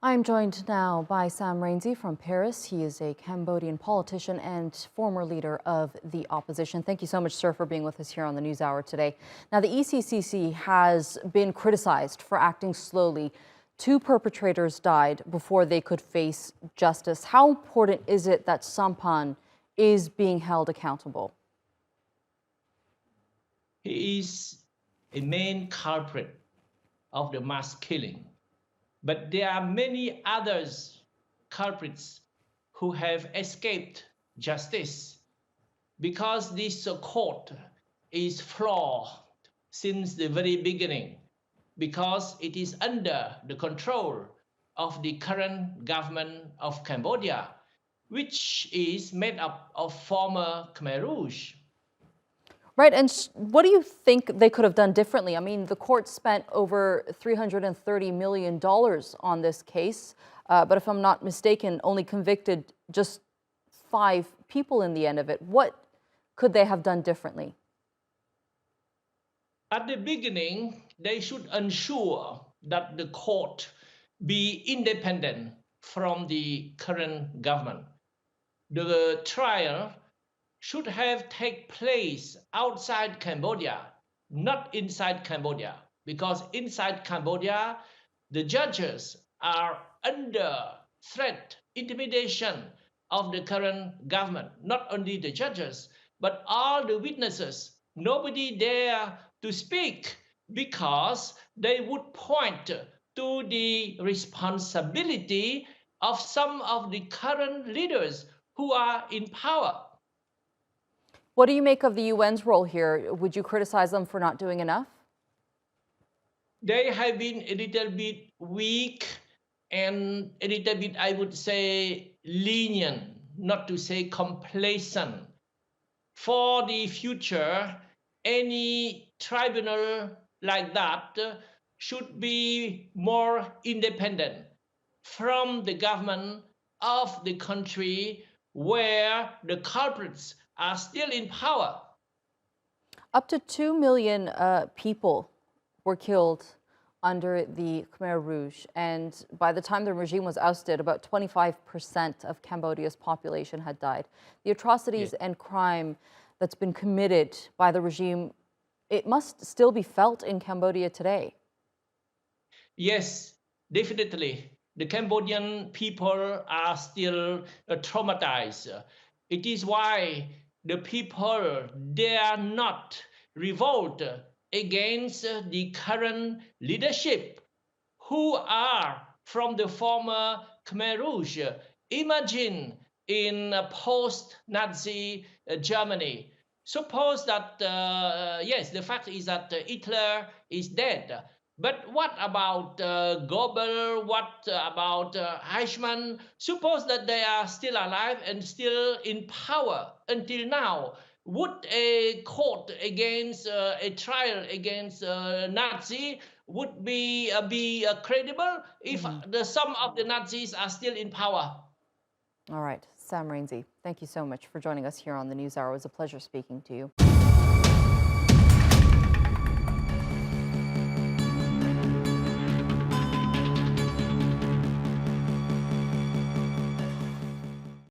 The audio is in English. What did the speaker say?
I'm joined now by Sam Rainsy from Paris. He is a Cambodian politician and former leader of the opposition. Thank you so much, sir, for being with us here on the NewsHour today. Now, the ECCC has been criticized for acting slowly. Two perpetrators died before they could face justice. How important is it that Samphan is being held accountable? He is a main culprit of the mass killing. But there are many others culprits who have escaped justice because this court is flawed since the very beginning, because it is under the control of the current government of Cambodia, which is made up of former Khmer Rouge. Right, and what do you think they could have done differently? I mean, the court spent over $330 million on this case, but if I'm not mistaken, only convicted just 5 people in the end of it. What could they have done differently? At the beginning, they should ensure that the court be independent from the current government. The trial should have taken place outside Cambodia, not inside Cambodia, because inside Cambodia, the judges are under threat, intimidation of the current government. Not only the judges, but all the witnesses. Nobody dare to speak because they would point to the responsibility of some of the current leaders who are in power. What do you make of the UN's role here? Would you criticize them for not doing enough? They have been a little bit weak and a little bit, I would say, lenient, not to say complacent. For the future, any tribunal like that should be more independent from the government of the country where the culprits are still in power. Up to 2 million people were killed under the Khmer Rouge, and by the time the regime was ousted, about 25% of Cambodia's population had died. The atrocities and crime that's been committed by the regime, it must still be felt in Cambodia today. Yes, definitely. The Cambodian people are still traumatized. It is why the people dare not revolt against the current leadership who are from the former Khmer Rouge. Imagine in post-Nazi Germany. Suppose that, yes, the fact is that Hitler is dead. But what about Goebbels? What about Eichmann? Suppose that they are still alive and still in power until now. Would a court against a trial against Nazi would be credible if some of the Nazis are still in power? All right, Sam Rainsy, thank you so much for joining us here on the NewsHour. It was a pleasure speaking to you.